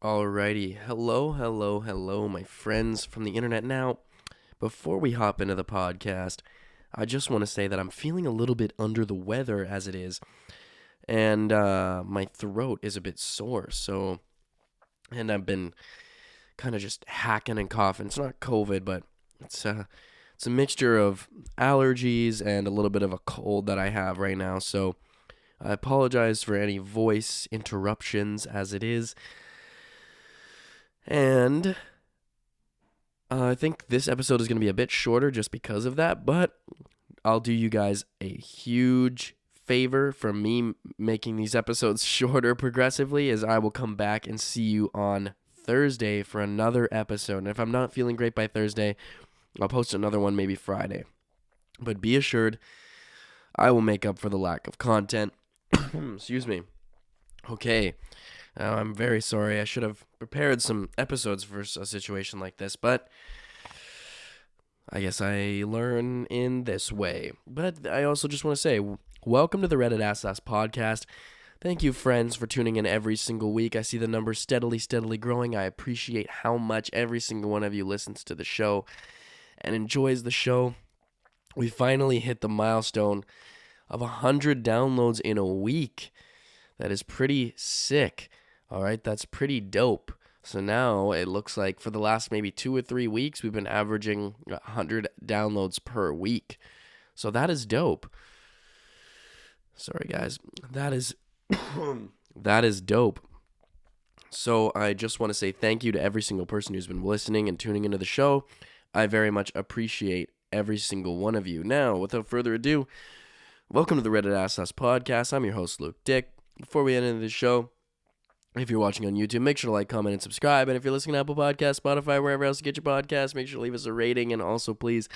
Alrighty, hello, my friends from the internet. Now, before we hop into the podcast, I just want to say that I'm feeling a little bit under the weather as it is, and my throat is a bit sore, and I've been kind of just hacking and coughing. It's not COVID, but it's a mixture of allergies and a little bit of a cold that I have right now, so I apologize for any voice interruptions as it is. And I think this episode is going to be a bit shorter just because of that, but I'll do you guys a huge favor from me making these episodes shorter progressively, as I will come back and see you on Thursday for another episode. And if I'm not feeling great by Thursday, I'll post another one maybe Friday. But be assured, I will make up for the lack of content. Excuse me. Okay. I'm very sorry. I should have prepared some episodes for a situation like this, but I guess I learn in this way. But I also just want to say, welcome to the Reddit Ask Us podcast. Thank you, friends, for tuning in every single week. I see the numbers steadily growing. I appreciate how much every single one of you listens to the show and enjoys the show. We finally hit the milestone of 100 downloads in a week. That is pretty sick. All right, that's pretty dope. So now it looks like for the last maybe 2 or 3 weeks, we've been averaging 100 downloads per week. So that is dope. Sorry, guys. That is dope. So I just want to say thank you to every single person who's been listening and tuning into the show. I very much appreciate every single one of you. Now, without further ado, welcome to the Reddit Ask Us podcast. I'm your host, Luke Dick. Before we end into the show, if you're watching on YouTube, make sure to like, comment, and subscribe. And if you're listening to Apple Podcasts, Spotify, wherever else you get your podcasts, make sure to leave us a rating. And also, please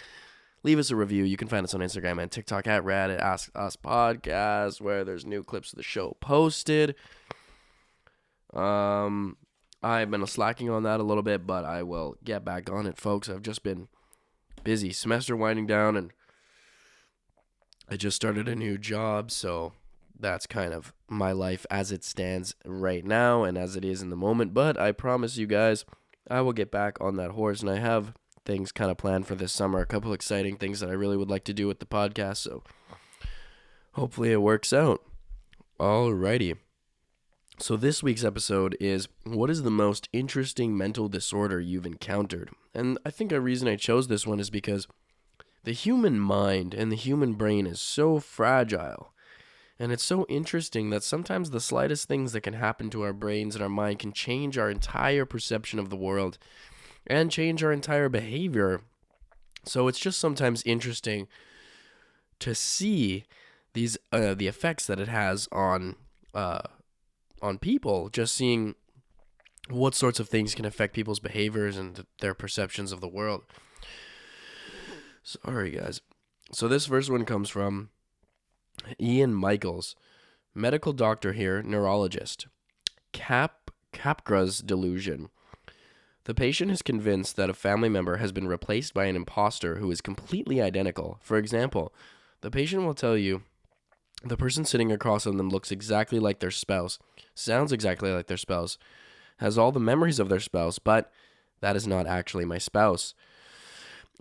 leave us a review. You can find us on Instagram and TikTok at Reddit Ask Us Podcast, where there's new clips of the show posted. I've been slacking on that a little bit, but I will get back on it, folks. I've just been busy. Semester winding down, and I just started a new job, so that's kind of my life as it stands right now and as it is in the moment. But I promise you guys, I will get back on that horse, and I have things kind of planned for this summer, a couple exciting things that I really would like to do with the podcast, so hopefully it works out. Alrighty. So this week's episode is, what is the most interesting mental disorder you've encountered? And I think a reason I chose this one is because the human mind and the human brain is so fragile. And it's so interesting that sometimes the slightest things that can happen to our brains and our mind can change our entire perception of the world and change our entire behavior. So it's just sometimes interesting to see these the effects that it has on people, just seeing what sorts of things can affect people's behaviors and their perceptions of the world. Sorry, guys. So this first one comes from Ian Michaels, medical doctor here, neurologist. Capgras delusion. The patient is convinced that a family member has been replaced by an imposter who is completely identical. For example, the patient will tell you the person sitting across from them looks exactly like their spouse, sounds exactly like their spouse, has all the memories of their spouse, but that is not actually my spouse.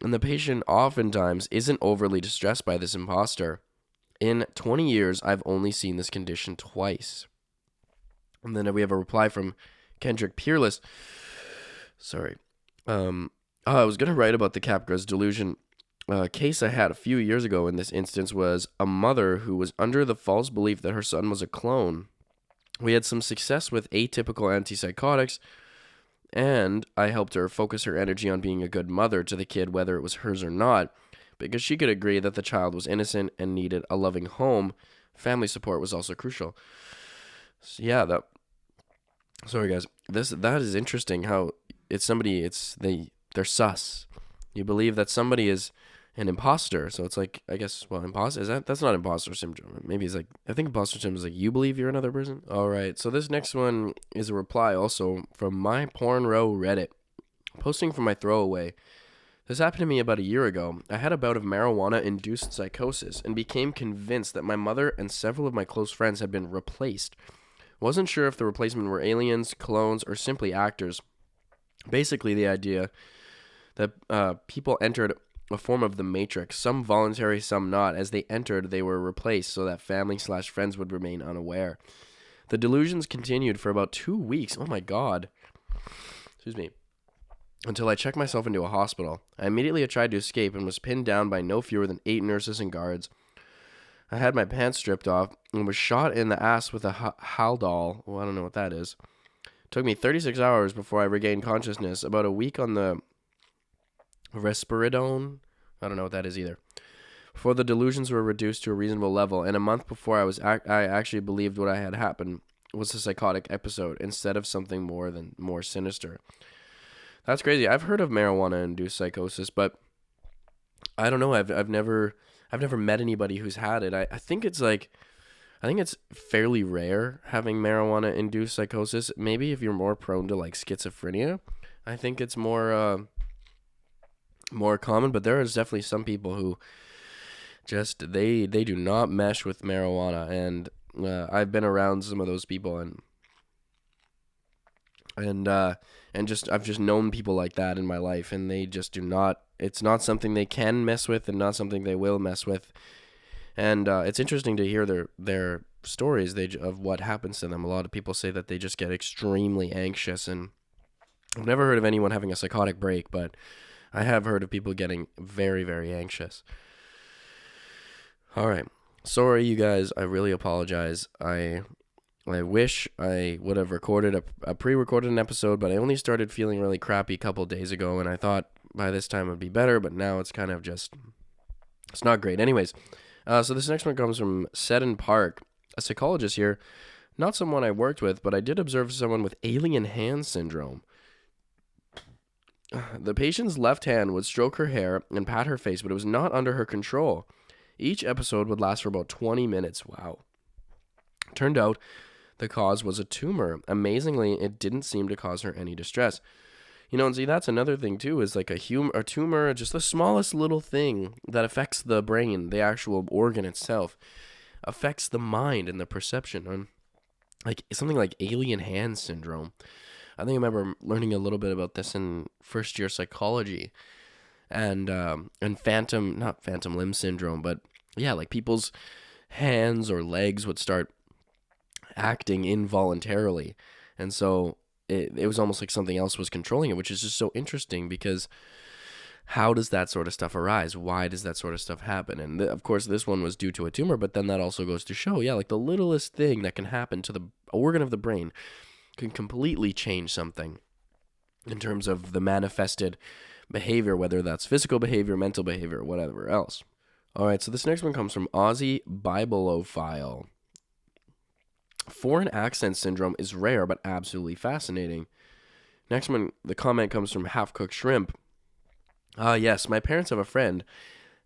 And the patient oftentimes isn't overly distressed by this imposter. In 20 years, I've only seen this condition twice. And then we have a reply from Kendrick Peerless. Sorry. I was going to write about the Capgras delusion. A case I had a few years ago in this instance was a mother who was under the false belief that her son was a clone. We had some success with atypical antipsychotics, and I helped her focus her energy on being a good mother to the kid, whether it was hers or not, because she could agree that the child was innocent and needed a loving home. Family support was also crucial. So yeah, sorry guys. That is interesting how they're sus. You believe that somebody is an imposter. So it's like, I guess, well, that's not imposter syndrome. Maybe it's like, I think imposter syndrome is like, you believe you're another person? All right. So this next one is a reply also from my Pornrow Reddit. Posting from my throwaway. This happened to me about a year ago. I had a bout of marijuana-induced psychosis and became convinced that my mother and several of my close friends had been replaced. Wasn't sure if the replacement were aliens, clones, or simply actors. Basically, the idea that people entered a form of the Matrix, some voluntary, some not. As they entered, they were replaced so that family/friends would remain unaware. The delusions continued for about 2 weeks. Oh my God. Excuse me. Until I checked myself into a hospital. I immediately tried to escape and was pinned down by no fewer than 8 nurses and guards. I had my pants stripped off and was shot in the ass with a Haldol. Well, I don't know what that is. It took me 36 hours before I regained consciousness. About a week on the Risperidone. I don't know what that is either. Before the delusions were reduced to a reasonable level, and a month before I actually believed what I had happened was a psychotic episode instead of something more sinister. That's crazy. I've heard of marijuana-induced psychosis, but I don't know. I've never met anybody who's had it. I think it's fairly rare having marijuana-induced psychosis. Maybe if you're more prone to like schizophrenia, I think it's more common. But there is definitely some people who just they do not mesh with marijuana, and I've been around some of those people, and I've just known people like that in my life, and they just do not. It's not something they can mess with, and not something they will mess with. And it's interesting to hear their stories of what happens to them. A lot of people say that they just get extremely anxious, and I've never heard of anyone having a psychotic break, but I have heard of people getting very, very anxious. All right. Sorry, you guys. I really apologize. I wish I would have recorded a pre-recorded an episode, but I only started feeling really crappy a couple days ago, and I thought by this time it would be better, but now it's kind of just, it's not great. Anyways, so this next one comes from Seddon Park, a psychologist here. Not someone I worked with, but I did observe someone with alien hand syndrome. The patient's left hand would stroke her hair and pat her face, but it was not under her control. Each episode would last for about 20 minutes. Wow. Turned out the cause was a tumor. Amazingly, it didn't seem to cause her any distress. And see, that's another thing too, is like a tumor, just the smallest little thing that affects the brain, the actual organ itself, affects the mind and the perception. And like something like alien hand syndrome. I think I remember learning a little bit about this in first year psychology, and not phantom limb syndrome, but yeah, like people's hands or legs would start acting involuntarily, and so it was almost like something else was controlling it, which is just so interesting, because how does that sort of stuff arise? Why does that sort of stuff happen? And of course, this one was due to a tumor, but then that also goes to show, yeah, like the littlest thing that can happen to the organ of the brain can completely change something in terms of the manifested behavior, whether that's physical behavior, mental behavior, or whatever else. All right, so this next one comes from Aussie Bibleophile. Foreign accent syndrome is rare but absolutely fascinating. Next one, the comment comes from Half Cooked Shrimp. Yes, my parents have a friend,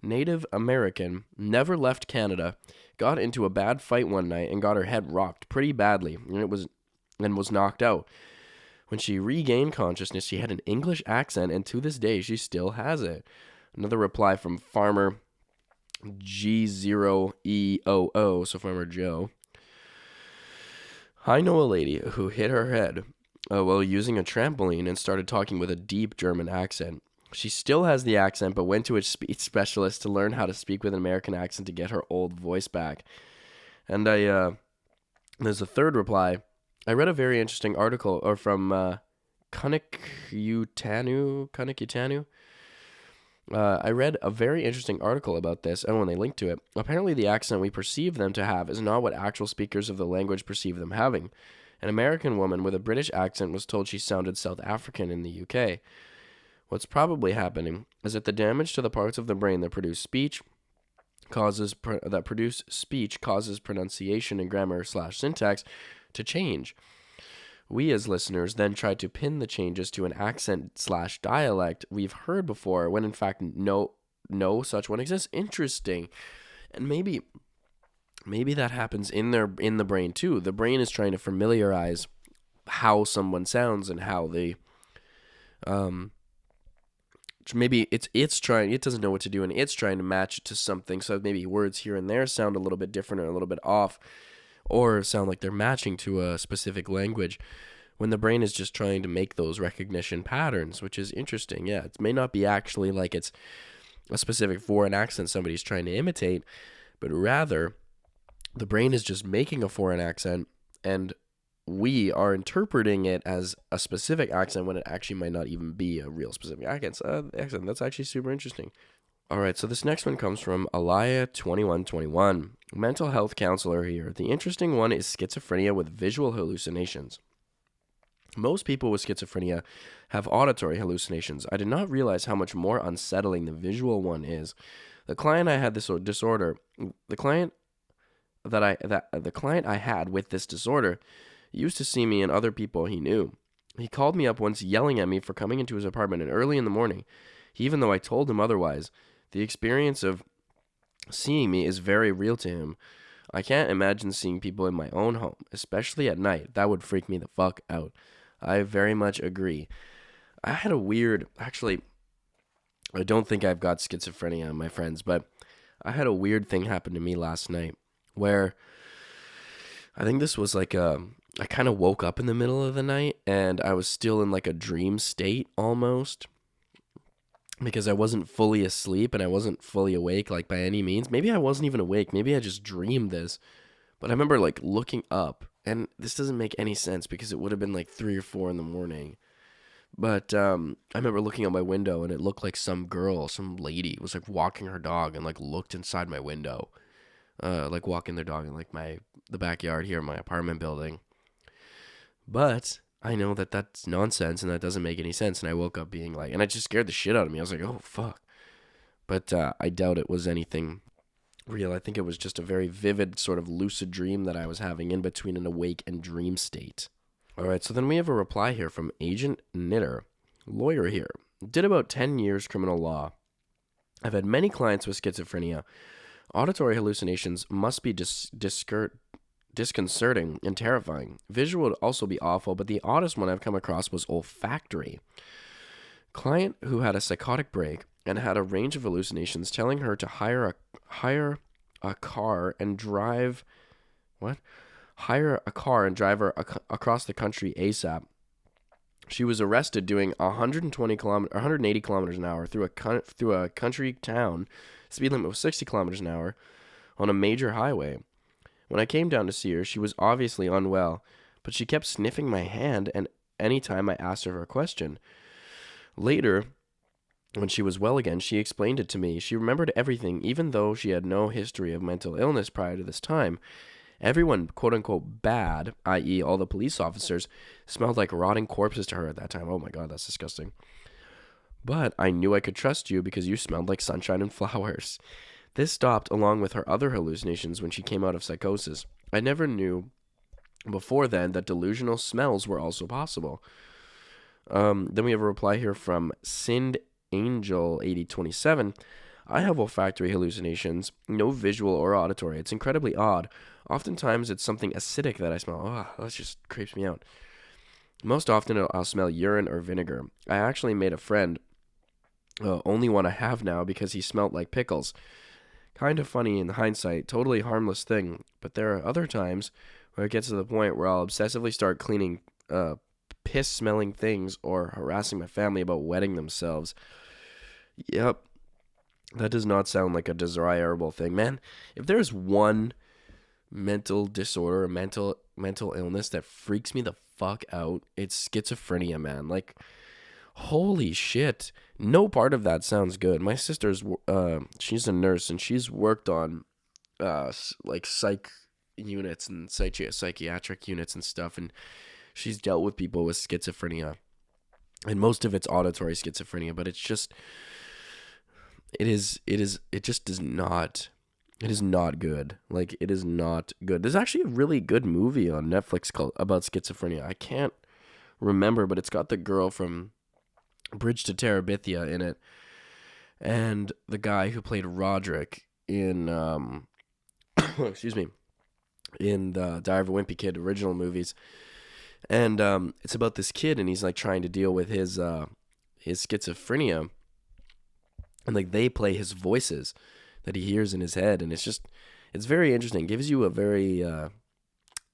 Native American, never left Canada, got into a bad fight one night and got her head rocked pretty badly, and was knocked out. When she regained consciousness, she had an English accent, and to this day, she still has it. Another reply from Farmer G0EOO, so Farmer Joe. I know a lady who hit her head while using a trampoline and started talking with a deep German accent. She still has the accent, but went to a speech specialist to learn how to speak with an American accent to get her old voice back. And there's a third reply. I read a very interesting article from Kunikutanu. I read a very interesting article about this, and when they linked to it, apparently the accent we perceive them to have is not what actual speakers of the language perceive them having. An American woman with a British accent was told she sounded South African in the UK. What's probably happening is that the damage to the parts of the brain that produce speech causes pronunciation and grammar/syntax to change. We as listeners then try to pin the changes to an accent/dialect we've heard before, when in fact no such one exists. Interesting. And maybe that happens in the brain too. The brain is trying to familiarize how someone sounds and how they maybe it doesn't know what to do, and it's trying to match it to something, so maybe words here and there sound a little bit different or a little bit off, or sound like they're matching to a specific language when the brain is just trying to make those recognition patterns, which is interesting. Yeah, it may not be actually like it's a specific foreign accent somebody's trying to imitate, but rather the brain is just making a foreign accent and we are interpreting it as a specific accent when it actually might not even be a real specific accent. That's actually super interesting. All right, so this next one comes from Alaya2121, mental health counselor here. The interesting one is schizophrenia with visual hallucinations. Most people with schizophrenia have auditory hallucinations. I did not realize how much more unsettling the visual one is. The client I had this disorder, the client I had with this disorder used to see me and other people he knew. He called me up once yelling at me for coming into his apartment early in the morning, even though I told him otherwise. The experience of seeing me is very real to him. I can't imagine seeing people in my own home, especially at night. That would freak me the fuck out. I very much agree. I had a weird, actually, I don't think I've got schizophrenia, my friends, but I had a weird thing happen to me last night where I think this was like I kind of woke up in the middle of the night and I was still in like a dream state almost, because I wasn't fully asleep and I wasn't fully awake, like, by any means. Maybe I wasn't even awake. Maybe I just dreamed this. But I remember, like, looking up, and this doesn't make any sense because it would have been like 3 or 4 in the morning. But I remember looking out my window and it looked like some girl, some lady was like walking her dog and like looked inside my window, like walking their dog in like the backyard here in my apartment building. But I know that that's nonsense and that doesn't make any sense. And I woke up being like, and it just scared the shit out of me. I was like, oh, fuck. But I doubt it was anything real. I think it was just a very vivid sort of lucid dream that I was having in between an awake and dream state. All right, so then we have a reply here from Agent Knitter, lawyer here. Did about 10 years criminal law. I've had many clients with schizophrenia. Auditory hallucinations must be disconcerting and terrifying. Visual would also be awful, but the oddest one I've come across was olfactory. Client who had a psychotic break and had a range of hallucinations, telling her to hire a car and drive her across the country ASAP. She was arrested doing 180 kilometers an hour through a country town. Speed limit was 60 kilometers an hour on a major highway. When I came down to see her, she was obviously unwell, but she kept sniffing my hand and any time I asked her a question. Later, when she was well again, she explained it to me. She remembered everything, even though she had no history of mental illness prior to this time. Everyone, quote-unquote, bad, i.e. all the police officers, smelled like rotting corpses to her at that time. Oh my God, that's disgusting. But I knew I could trust you because you smelled like sunshine and flowers. This stopped along with her other hallucinations when she came out of psychosis. I never knew before then that delusional smells were also possible. Then we have a reply here from Sind Angel 8027. I have olfactory hallucinations, no visual or auditory. It's incredibly odd. Oftentimes it's something acidic that I smell. Oh, that just creeps me out. Most often I'll smell urine or vinegar. I actually made a friend, only one I have now, because he smelled like pickles. Kind of funny in hindsight, totally harmless thing. But there are other times where it gets to the point where I'll obsessively start cleaning piss-smelling things or harassing my family about wetting themselves. Yep. That does not sound like a desirable thing. Man, if there's one mental disorder, mental illness that freaks me the fuck out, it's schizophrenia, man. Like, holy shit. No part of that sounds good. My sister's, she's a nurse, and she's worked on, like, psych units and psychiatric units and stuff, and she's dealt with people with schizophrenia. And most of it's auditory schizophrenia, but it's just... It is not good. Like, it is not good. There's actually a really good movie on Netflix about schizophrenia. I can't remember, but it's got the girl from Bridge to Terabithia in it, and the guy who played Roderick in, excuse me, in the Diary of a Wimpy Kid original movies. And it's about this kid, and he's like trying to deal with his schizophrenia. And, like, they play his voices that he hears in his head. And it's very interesting. It gives you a very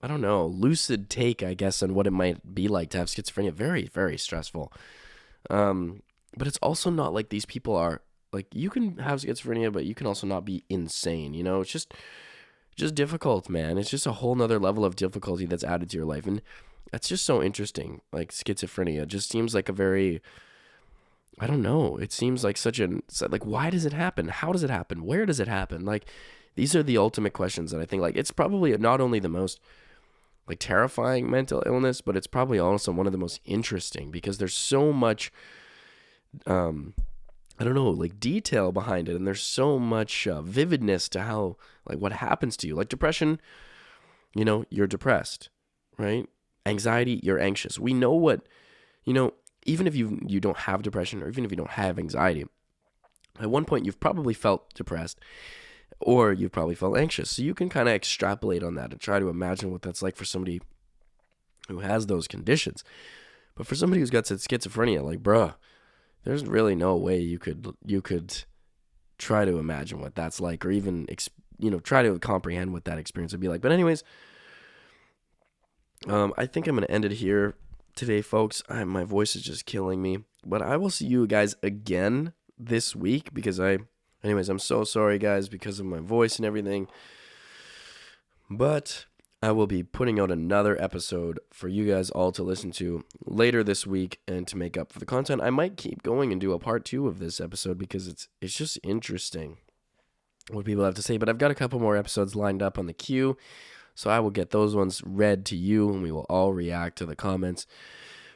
I don't know, lucid take, I guess, on what it might be like to have schizophrenia. Very, very stressful. But it's also not like these people are, like, you can have schizophrenia, but you can also not be insane, you know? It's just difficult, man. It's just a whole nother level of difficulty that's added to your life. And that's just so interesting. Like, schizophrenia just seems like a very, I don't know. It seems like like, why does it happen? How does it happen? Where does it happen? Like, these are the ultimate questions that I think, like, it's probably not only the most, like, terrifying mental illness, but it's probably also one of the most interesting because there's so much, I don't know, like, detail behind it. And there's so much vividness to how, like, what happens to you. Like, depression, you know, you're depressed, right? Anxiety, you're anxious. We know what, you know, even if you don't have depression, or even if you don't have anxiety, at one point you've probably felt depressed or you've probably felt anxious. So you can kind of extrapolate on that and try to imagine what that's like for somebody who has those conditions. But for somebody who's got schizophrenia, like, bruh, there's really no way you could try to imagine what that's like, or even try to comprehend what that experience would be like. But anyways, I think I'm gonna end it here today, folks. My voice is just killing me, but I will see you guys again this week because I'm so sorry, guys, because of my voice and everything. But I will be putting out another episode for you guys all to listen to later this week, and to make up for the content, I might keep going and do a part 2 of this episode because it's just interesting what people have to say. But I've got a couple more episodes lined up on the queue, so I will get those ones read to you, and we will all react to the comments.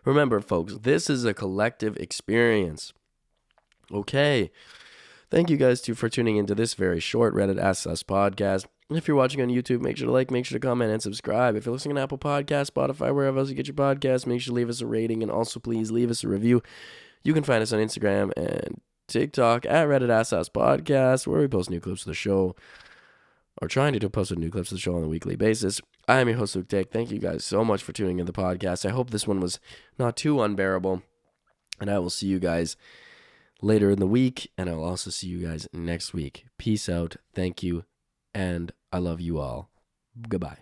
Remember, folks, this is a collective experience. Okay. Thank you guys for tuning into this very short Reddit Asks Us podcast. If you're watching on YouTube, make sure to like, make sure to comment, and subscribe. If you're listening on Apple Podcasts, Spotify, wherever else you get your podcasts, make sure to leave us a rating, and also please leave us a review. You can find us on Instagram and TikTok at Reddit Asks Us podcast, where we post new clips of the show, or trying to post new clips of the show on a weekly basis. I am your host, Luke Dick. Thank you guys so much for tuning in the podcast. I hope this one was not too unbearable, and I will see you guys later in the week, and I'll also see you guys next week. Peace out. Thank you, and I love you all. Goodbye.